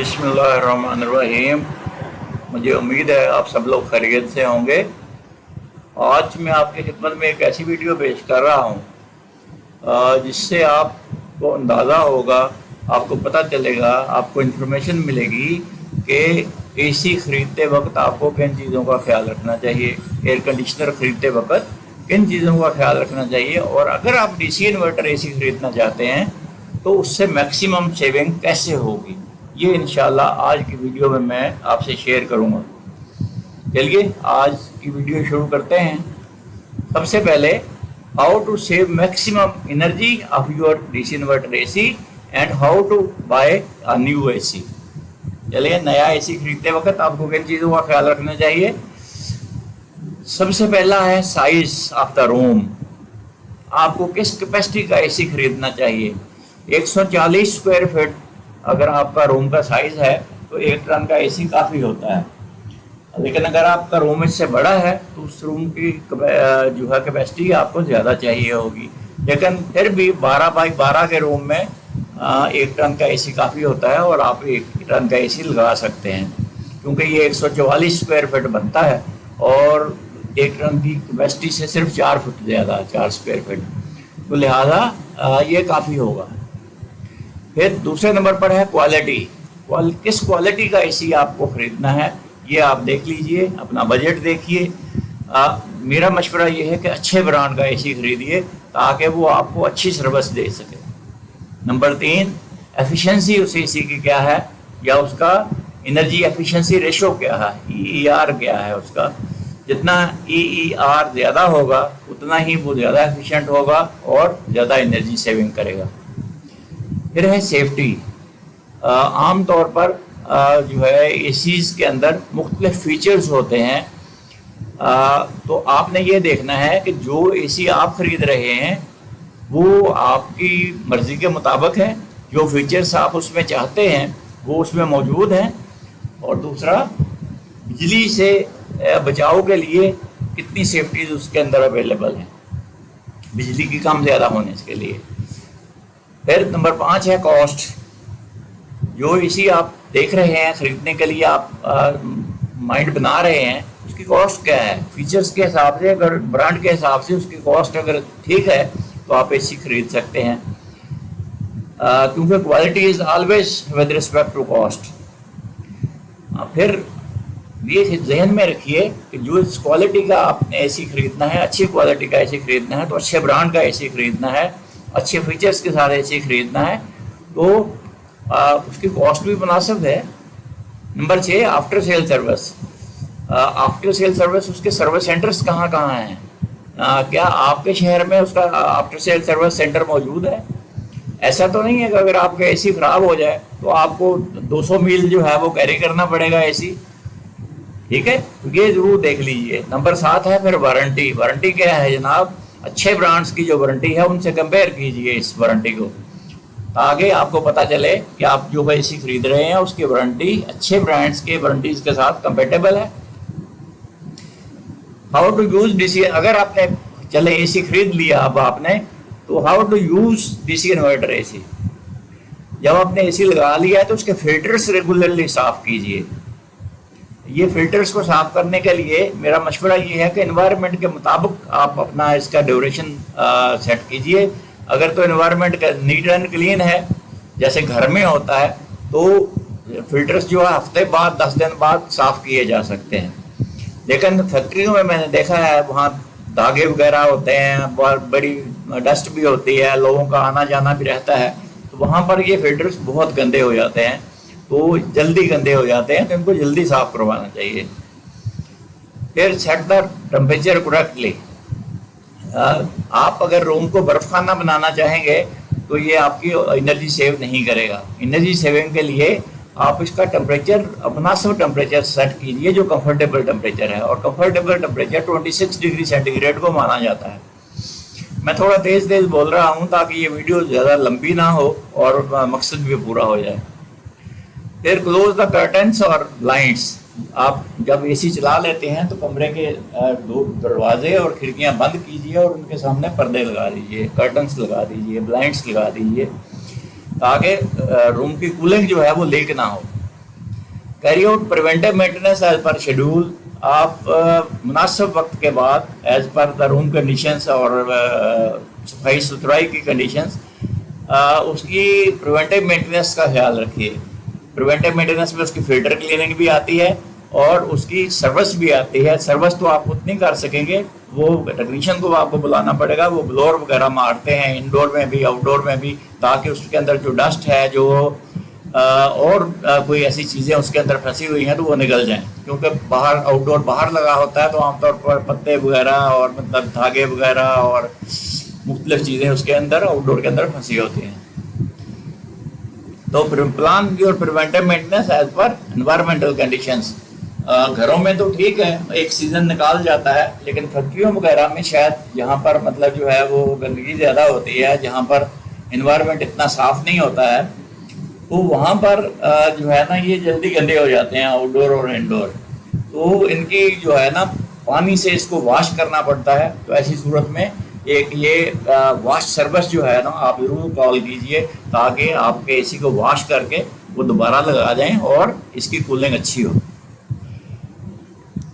बिस्मिल्लाहिर्रहमानिर्रहीम। मुझे उम्मीद है आप सब लोग खैरियत से होंगे। आज मैं आपकी खिदमत में एक ऐसी वीडियो पेश कर रहा हूँ जिससे आपको अंदाज़ा होगा, आपको पता चलेगा, आपको इन्फॉर्मेशन मिलेगी कि एसी ख़रीदते वक्त आपको किन चीज़ों का ख्याल रखना चाहिए, एयर कंडीशनर ख़रीदते वक्त किन चीज़ों का ख्याल रखना चाहिए, और अगर आप डीसी इन्वर्टर एसी ख़रीदना चाहते हैं तो उससे मैक्सिमम सेविंग कैसे होगी, ये इंशाल्लाह आज की वीडियो में मैं आपसे शेयर करूंगा। चलिए आज की वीडियो शुरू करते हैं। सबसे पहले how to save maximum energy of your DC inverter AC and how to buy a new AC. चलिए, नया एसी खरीदते वक्त आपको किन चीज़ों का ख्याल रखना चाहिए। सबसे पहला है साइज ऑफ द रूम। आपको किस कैपेसिटी का एसी खरीदना चाहिए। 140 स्क्वायर फीट अगर आपका रूम का साइज है तो 1 टन का एसी काफ़ी होता है, लेकिन अगर आपका रूम इससे बड़ा है तो उस रूम की जो है कैपेसिटी आपको ज़्यादा चाहिए होगी। लेकिन फिर भी 12 बाई 12 के रूम में 1 टन का एसी काफ़ी होता है और आप 1 टन का एसी लगा सकते हैं, क्योंकि ये 144 स्क्वायर फीट बनता है और 1 टन की कैपेसिटी से सिर्फ 4 फुट ज़्यादा, 4 स्क्वायर फीट, तो लिहाजा ये काफ़ी होगा। फिर दूसरे नंबर पर है क्वालिटी। किस क्वालिटी का एसी आपको ख़रीदना है ये आप देख लीजिए, अपना बजट देखिए। मेरा मशवरा ये है कि अच्छे ब्रांड का एसी खरीदिए ताकि वो आपको अच्छी सर्विस दे सके। नंबर 3, एफिशिएंसी उस एसी की क्या है, या उसका एनर्जी एफिशिएंसी रेशो क्या है, EER क्या है उसका। जितना EER ज़्यादा होगा उतना ही वो ज़्यादा एफिशिएंट होगा और ज़्यादा एनर्जी सेविंग करेगा। फिर है सेफ्टी। आम तौर पर जो है एसीज़ के अंदर मुख्तलिफ फीचर्स होते हैं, तो आपने ये देखना है कि जो एसी आप ख़रीद रहे हैं वो आपकी मर्ज़ी के मुताबिक है, जो फीचर्स आप उसमें चाहते हैं वो उसमें मौजूद हैं, और दूसरा बिजली से बचाव के लिए कितनी सेफ्टीज़ उसके अंदर अवेलेबल हैं, बिजली की कम ज़्यादा होने के लिए। फिर नंबर 5 है कॉस्ट। जो एसी आप देख रहे हैं ख़रीदने के लिए, आप माइंड बना रहे हैं, उसकी कॉस्ट क्या है। फीचर्स के हिसाब से, अगर ब्रांड के हिसाब से उसकी कॉस्ट अगर ठीक है तो आप एसी खरीद सकते हैं, क्योंकि quality is always with respect to cost. फिर ये जहन में रखिए कि जो इस क्वालिटी का आपने एसी खरीदना है, अच्छी क्वालिटी का एसी खरीदना है, तो अच्छे ब्रांड का एसी खरीदना है, अच्छे फीचर्स के साथ एसी खरीदना है, तो उसकी कॉस्ट भी मुनासिब है। Number 6, after sale service. After sale service, उसके सर्विस सेंटर्स कहाँ कहाँ हैं। क्या आपके शहर में उसका आफ्टर सेल सर्विस सेंटर मौजूद है। ऐसा तो नहीं है कि अगर आपका एसी ख़राब हो जाए तो आपको 200 मील जो है वो कैरी करना पड़ेगा एसी, ठीक है, तो ये ज़रूर देख लीजिए। नंबर 7 है फिर वारंटी। वारंटी क्या है जनाब, अच्छे ब्रांड्स की जो वारंटी है उनसे कंपेयर कीजिए इस वारंटी को, ताकि आपको पता चले कि आप जो एसी खरीद रहे हैं उसकी वारंटी अच्छे ब्रांड्स के वारंटीज के साथ कंपेटेबल है। How to use DC. अगर आपने चले एसी खरीद लिया अब आपने, तो how to use DC inverter AC. जब आपने एसी लगा लिया है तो उसके फिल्टर्स रेगुलरली साफ़ कीजिए। ये फिल्टर्स को साफ़ करने के लिए मेरा मशवरा ये है कि एनवायरनमेंट के मुताबिक आप अपना इसका ड्यूरेशन सेट कीजिए। अगर तो एनवायरनमेंट का नीट एंड क्लीन है जैसे घर में होता है, तो फिल्टर्स जो है हफ्ते बाद 10 दिन बाद साफ़ किए जा सकते हैं। लेकिन फैक्ट्रियों में मैंने देखा है वहाँ धागे वगैरह होते हैं, बहुत बड़ी डस्ट भी होती है, लोगों का आना जाना भी रहता है, तो वहाँ पर ये फिल्टर्स बहुत गंदे हो जाते हैं, तो जल्दी गंदे हो जाते हैं, तो इनको जल्दी साफ़ करवाना चाहिए। फिर सेट द टेम्परेचर करेक्टली। आप अगर रूम को बर्फ़ खाना बनाना चाहेंगे तो ये आपकी एनर्जी सेव नहीं करेगा। एनर्जी सेविंग के लिए आप इसका टेम्परेचर, अपना सब टेम्परेचर सेट कीजिए जो कंफर्टेबल टेम्परेचर है, और कंफर्टेबल टेम्परेचर 26 डिग्री सेंटीग्रेड को माना जाता है। मैं थोड़ा तेज़ तेज़ बोल रहा हूँ ताकि ये वीडियो ज़्यादा लंबी ना हो और मकसद भी पूरा हो जाए। फिर क्लोज द कर्टन्स और ब्लाइंड्स। आप जब एसी चला लेते हैं तो कमरे के दरवाजे और खिड़कियां बंद कीजिए और उनके सामने पर्दे लगा दीजिए, कर्टन्स लगा दीजिए, ब्लाइंड्स लगा दीजिए, ताकि रूम की कूलिंग जो है वो लीक ना हो। Carry out preventive maintenance as per schedule. आप मुनासिब वक्त के बाद as per the room conditions और सफाई सुथराई की कंडीशंस उसकी प्रिवेंटिव मेंटेनेंस का ख्याल रखिए। प्रिवेंटिव मेंटेनेंस में उसकी फिल्टर क्लीनिंग भी आती है और उसकी सर्विस भी आती है। सर्विस तो आप उतनी कर सकेंगे, वो टेक्नीशियन को आपको बुलाना पड़ेगा, वो ब्लोअर वगैरह मारते हैं इंडोर में भी आउटडोर में भी, ताकि उसके अंदर जो डस्ट है जो कोई ऐसी चीज़ें उसके अंदर फंसी हुई हैं तो वो निकल जाएं, क्योंकि बाहर आउटडोर बाहर लगा होता है तो आमतौर पर पत्ते वगैरह और मतलब धागे वगैरह और मुख्तलिफ चीज़ें उसके अंदर आउटडोर के अंदर फंसी होती हैं। तो plan your preventive maintenance as per environmental conditions. घरों में तो ठीक है, एक सीज़न निकाल जाता है, लेकिन फैक्ट्रियों वगैरह में शायद यहाँ पर मतलब जो है वो गंदगी ज़्यादा होती है, जहाँ पर इन्वायरमेंट इतना साफ़ नहीं होता है, तो वहाँ पर जो है ना ये जल्दी गंदे हो जाते हैं आउटडोर और इंडोर। तो इनकी जो है ना पानी से इसको वॉश करना पड़ता है। तो ऐसी सूरत में एक ये वॉश सर्विस जो है ना आप ज़रूर कॉल कीजिए, ताकि आपके एसी को वॉश करके वो दोबारा लगा जाएं और इसकी कूलिंग अच्छी हो।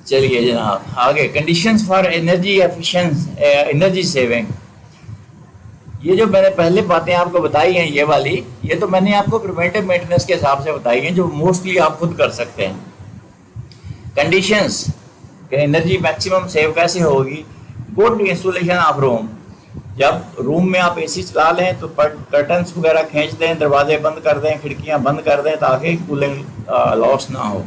चलिए जनाब आगे, conditions for energy efficiency energy saving. ये जो मैंने पहले बातें आपको बताई हैं ये वाली, ये तो मैंने आपको प्रिवेंटिव मेंटेनेंस के हिसाब से बताई हैं जो मोस्टली आप खुद कर सकते हैं। कंडीशंस कि एनर्जी मैक्सिमम सेव कैसे होगी, गुड इंस्टॉलेशन ऑफ रूम। जब रूम में आप एसी चला लें तो कर्टन्स वगैरह खींच दें, दरवाजे बंद कर दें, खिड़कियां बंद कर दें, ताकि कूलिंग लॉस ना हो।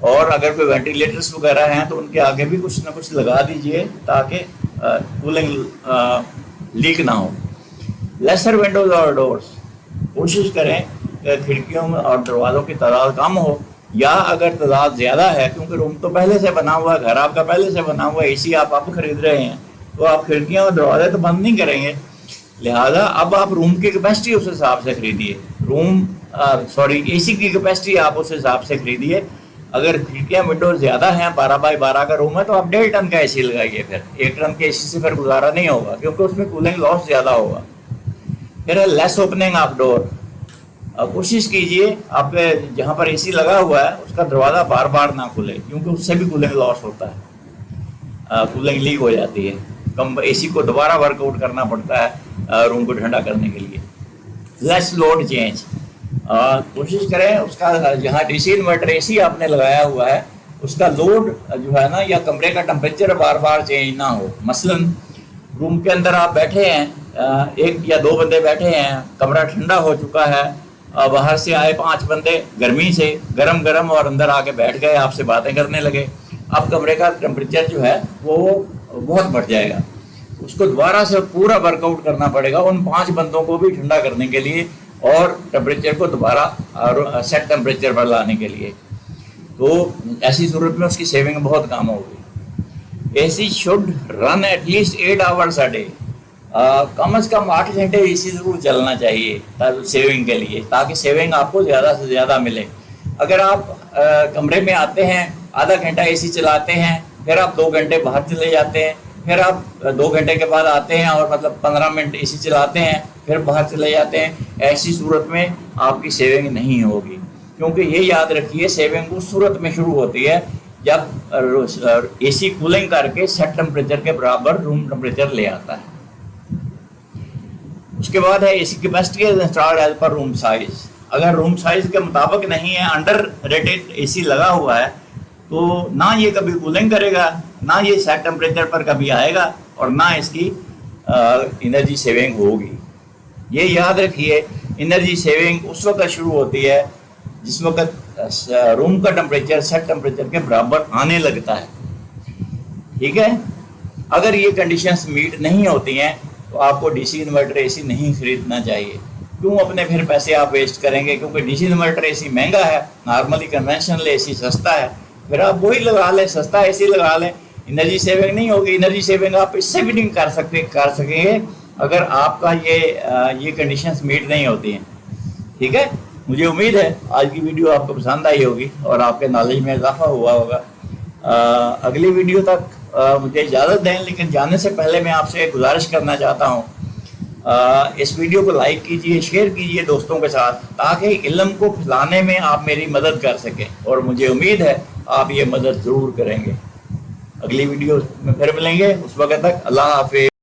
और अगर कोई वेंटिलेटर्स वगैरह हैं तो उनके आगे भी कुछ ना कुछ लगा दीजिए ताकि कूलिंग लीक ना हो। लेसर विंडोज और डोर्स, कोशिश करें कि खिड़कियों में और दरवाज़ों की तादाद कम हो, या अगर तादाद ज़्यादा है, क्योंकि रूम तो पहले से बना हुआ है, घर आपका पहले से बना हुआ है, एसी आप खरीद रहे हैं, तो आप खिड़कियाँ और दरवाजे तो बंद नहीं करेंगे। लिहाजा अब आप रूम की कैपेसिटी उस हिसाब से खरीदिए, एसी की कैपेसिटी आप उस हिसाब से खरीदिए। अगर खिड़कियाँ विंडोज ज़्यादा हैं, 12 बाई 12 का रूम है, तो आप 1.5 टन का एसी लगाइए। फिर 1 टन के एसी से फिर गुजारा नहीं होगा, क्योंकि उसमें कूलिंग लॉस ज़्यादा होगा। फिर लेस ओपनिंग ऑफ डोर। कोशिश कीजिए आपके जहाँ पर एसी लगा हुआ है उसका दरवाज़ा बार बार ना खुले, क्योंकि उससे भी कूलिंग लॉस होता है, कूलिंग लीक हो जाती है। कम एसी को दोबारा वर्कआउट करना पड़ता है रूम को ठंडा करने के लिए। लेस लोड चेंज, कोशिश करें उसका जहाँ डीसी इन्वर्टर एसी आपने लगाया हुआ है उसका लोड जो है ना, या कमरे का टेम्परेचर बार बार चेंज ना हो। मसलन रूम के अंदर आप बैठे हैं, 1 या 2 बंदे बैठे हैं, कमरा ठंडा हो चुका है, बाहर से आए 5 बंदे गर्मी से गरम और अंदर आके बैठ गए, आपसे बातें करने लगे। अब कमरे का टेम्परेचर जो है वो बहुत बढ़ जाएगा, उसको दोबारा से पूरा वर्कआउट करना पड़ेगा उन 5 बंदों को भी ठंडा करने के लिए और टेम्परेचर को दोबारा सेट टेम्परेचर पर लाने के लिए। तो ऐसी सूरत में उसकी सेविंग बहुत कम होगी। AC should run at least 8 hours a day. कम से कम 8 घंटे एसी ज़रूर चलना चाहिए सेविंग के लिए, ताकि सेविंग आपको ज़्यादा से ज़्यादा मिले। अगर आप कमरे में आते हैं, आधा घंटा एसी चलाते हैं, फिर आप 2 घंटे बाहर चले जाते हैं, फिर आप 2 घंटे के बाद आते हैं और मतलब 15 मिनट एसी चलाते हैं, फिर बाहर चले जाते हैं, ऐसी सूरत में आपकी सेविंग नहीं होगी। क्योंकि ये याद रखिए, सेविंग उस सूरत में शुरू होती है जब एसी कूलिंग करके सेट टेम्परेचर के बराबर रूम टेम्परेचर ले आता है। उसके बाद है AC capacity installed as per room size. अगर रूम साइज के मुताबिक नहीं है, अंडर रेटेड एसी लगा हुआ है, तो ना ये कभी कूलिंग करेगा, ना ये सेट टेम्परेचर पर कभी आएगा, और ना इसकी एनर्जी सेविंग होगी। ये याद रखिए, एनर्जी सेविंग उस वक्त शुरू होती है जिस वक्त रूम का टेम्परेचर सेट टेम्परेचर के बराबर आने लगता है। ठीक है, अगर ये कंडीशंस मीट नहीं होती हैं तो आपको डीसी इन्वर्टर एसी नहीं खरीदना चाहिए। क्यों अपने फिर पैसे आप वेस्ट करेंगे, क्योंकि डीसी इन्वर्टर एसी महंगा है, नॉर्मली कन्वेंशनल एसी सस्ता है, फिर आप वही लगा लें, सस्ता एसी लगा लें। एनर्जी सेविंग नहीं होगी। एनर्जी सेविंग आप इससे भी नहीं कर सकेंगे अगर आपका ये कंडीशंस मीट नहीं होती हैं। ठीक है, मुझे उम्मीद है आज की वीडियो आपको पसंद आई होगी और आपके नॉलेज में इजाफा हुआ होगा। अगली वीडियो तक मुझे इजाज़त दें, लेकिन जाने से पहले मैं आपसे एक गुजारिश करना चाहता हूँ, اس ویڈیو کو لائک کیجئے، شیئر کیجئے دوستوں کے ساتھ، تاکہ علم کو پھیلانے میں آپ میری مدد کر سکیں، اور مجھے امید ہے آپ یہ مدد ضرور کریں گے۔ اگلی ویڈیو میں پھر ملیں گے، اس وقت تک اللہ حافظ۔